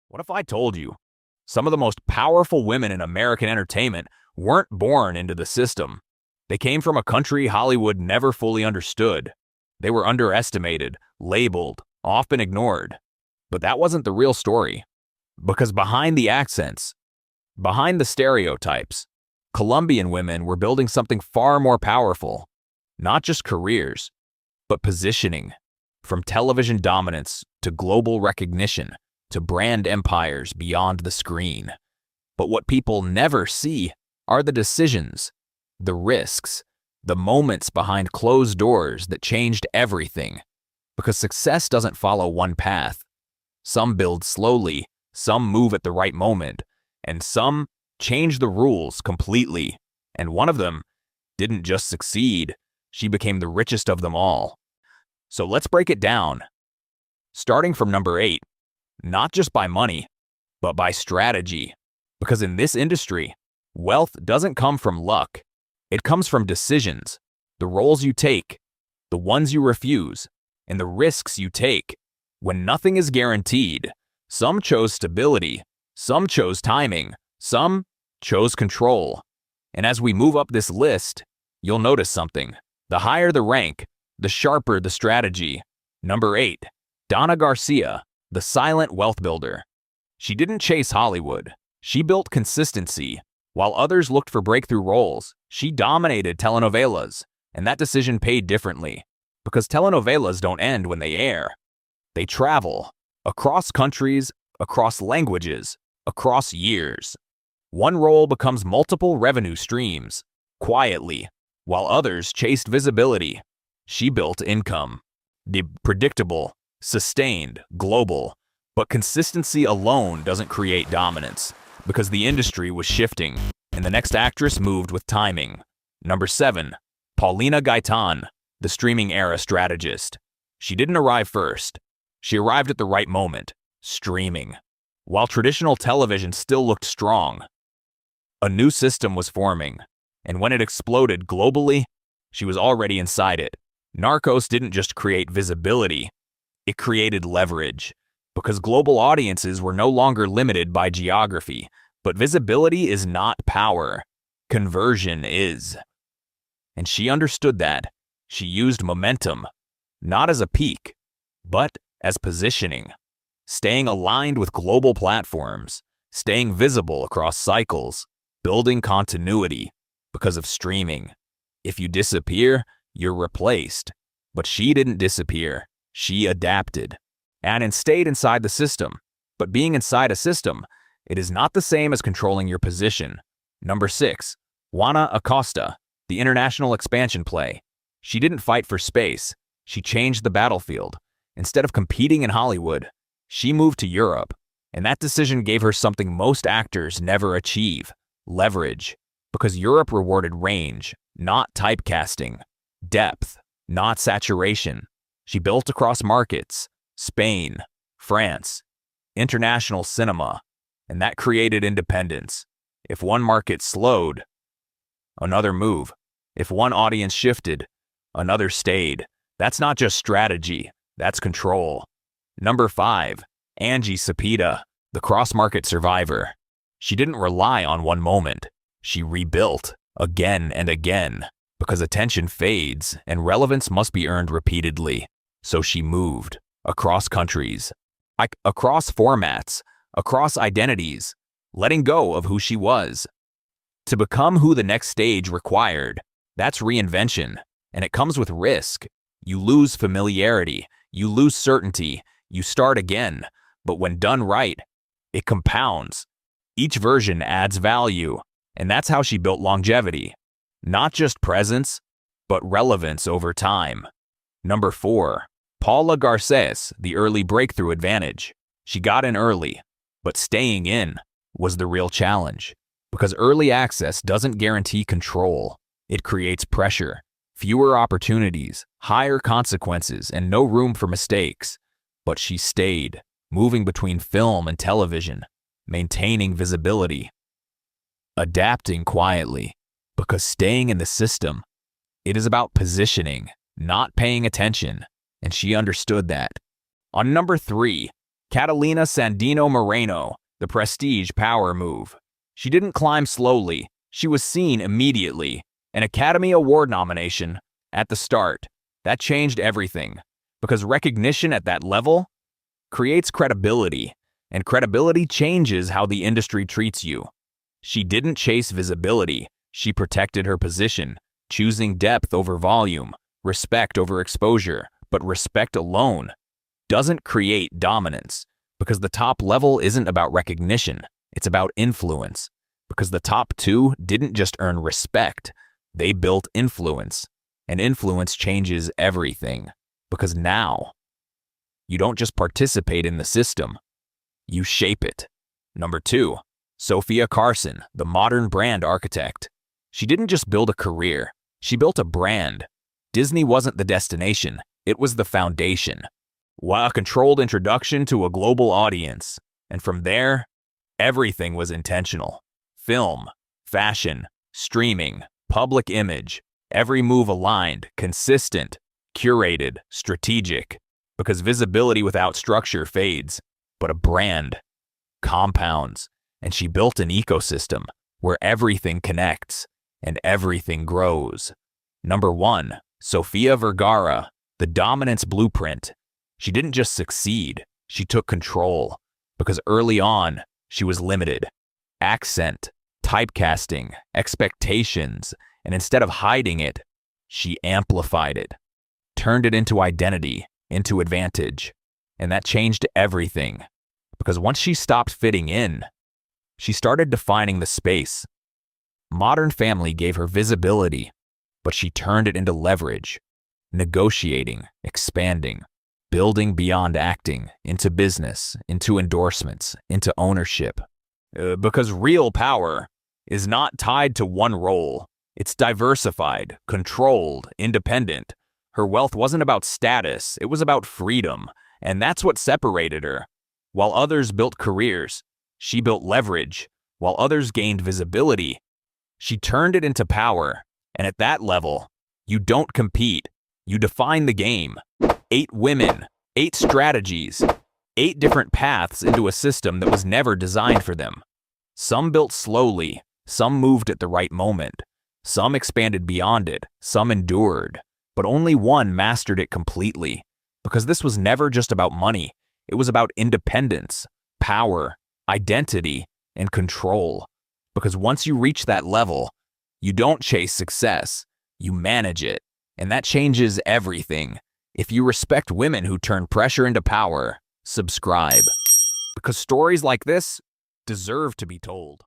What if I told you some of the most powerful women in American entertainment weren't born into the system? They came from a country Hollywood never fully understood. They were underestimated, labeled, often ignored. But that wasn't the real story. Because behind the accents, behind the stereotypes, Colombian women were building something far more powerful. Not just careers, but positioning. From television dominance to global recognition to brand empires beyond the screen. But what people never see are the decisions, the risks, the moments behind closed doors that changed everything. Because success doesn't follow one path. Some build slowly, some move at the right moment, and some change the rules completely. And one of them didn't just succeed, she became the richest of them all. So let's break it down. Starting from number 8, not just by money, but by strategy. Because in this industry, wealth doesn't come from luck. It comes from decisions, the roles you take, the ones you refuse, and the risks you take. When nothing is guaranteed, some chose stability, some chose timing, some chose control. And as we move up this list, you'll notice something. The higher the rank, the sharper the strategy. Number 8, Danna García, the silent wealth builder. She didn't chase Hollywood. She built consistency. While others looked for breakthrough roles, she dominated telenovelas, and that decision paid differently. Because telenovelas don't end when they air. They travel across countries, across languages, across years. One role becomes multiple revenue streams, quietly, while others chased visibility. She built income. Predictable, sustained, global. But consistency alone doesn't create dominance, because the industry was shifting, and the next actress moved with timing. Number 7, Paulina Gaitán, the streaming era strategist. She didn't arrive first. She arrived at the right moment, streaming. While traditional television still looked strong, a new system was forming, and when it exploded globally, she was already inside it. Narcos didn't just create visibility, it created leverage, because global audiences were no longer limited by geography. But visibility is not power, conversion is. And she understood that. She used momentum, not as a peak, but as positioning, staying aligned with global platforms, staying visible across cycles, building continuity because of streaming. If you disappear, you're replaced. But she didn't disappear. She adapted and stayed inside the system. But being inside a system, it is not the same as controlling your position. Number 6, Juana Acosta, the international expansion play. She didn't fight for space. She changed the battlefield. Instead of competing in Hollywood, she moved to Europe. And that decision gave her something most actors never achieve: leverage. Because Europe rewarded range, not typecasting. Depth, not saturation. She built across markets: Spain, France, international cinema. And that created independence. If one market slowed, another moved. If one audience shifted, another stayed. That's not just strategy, that's control. Number 5, Angie Cepeda, the cross-market survivor. She didn't rely on one moment. She rebuilt again and again, because attention fades and relevance must be earned repeatedly. So she moved across countries, across formats, across identities, letting go of who she was to become who the next stage required. That's reinvention, and it comes with risk. You lose familiarity, you lose certainty, you start again, but when done right, it compounds. Each version adds value, and that's how she built longevity. Not just presence, but relevance over time. Number 4, Paula Garcés, the early breakthrough advantage. She got in early, but staying in was the real challenge. Because early access doesn't guarantee control. It creates pressure, fewer opportunities, higher consequences, and no room for mistakes. But she stayed, moving between film and television, maintaining visibility, adapting quietly. Because staying in the system, it is about positioning, not paying attention. And she understood that. On number 3, Catalina Sandino Moreno, the prestige power move. She didn't climb slowly. She was seen immediately. An Academy Award nomination at the start. That changed everything. Because recognition at that level creates credibility, and credibility changes how the industry treats you. She didn't chase visibility. She protected her position, choosing depth over volume, respect over exposure, but respect alone doesn't create dominance, because the top level isn't about recognition, it's about influence. Because the top two didn't just earn respect, they built influence, and influence changes everything. Because now, you don't just participate in the system, you shape it. Number 2, Sofía Carson, the modern brand architect. She didn't just build a career, she built a brand. Disney wasn't the destination, it was the foundation. A controlled introduction to a global audience. And from there, everything was intentional. Film, fashion, streaming, public image. Every move aligned, consistent, curated, strategic. Because visibility without structure fades, but a brand compounds. And she built an ecosystem where everything connects and everything grows. Number 1, Sofía Vergara, the dominance blueprint. She didn't just succeed, she took control. Because early on, she was limited. Accent, typecasting, expectations, and instead of hiding it, she amplified it. Turned it into identity, into advantage. And that changed everything. Because once she stopped fitting in, she started defining the space. Modern Family gave her visibility, but she turned it into leverage. Negotiating, expanding, building beyond acting, into business, into endorsements, into ownership. Because real power is not tied to one role. It's diversified, controlled, independent. Her wealth wasn't about status, it was about freedom, and that's what separated her. While others built careers, she built leverage. While others gained visibility, she turned it into power. And at that level, you don't compete, you define the game. 8 women, 8 strategies, 8 different paths into a system that was never designed for them. Some built slowly, some moved at the right moment, some expanded beyond it, some endured, but only one mastered it completely. Because this was never just about money, it was about independence, power, identity, and control. Because once you reach that level, you don't chase success, you manage it, and that changes everything. If you respect women who turn pressure into power, subscribe. Because stories like this deserve to be told.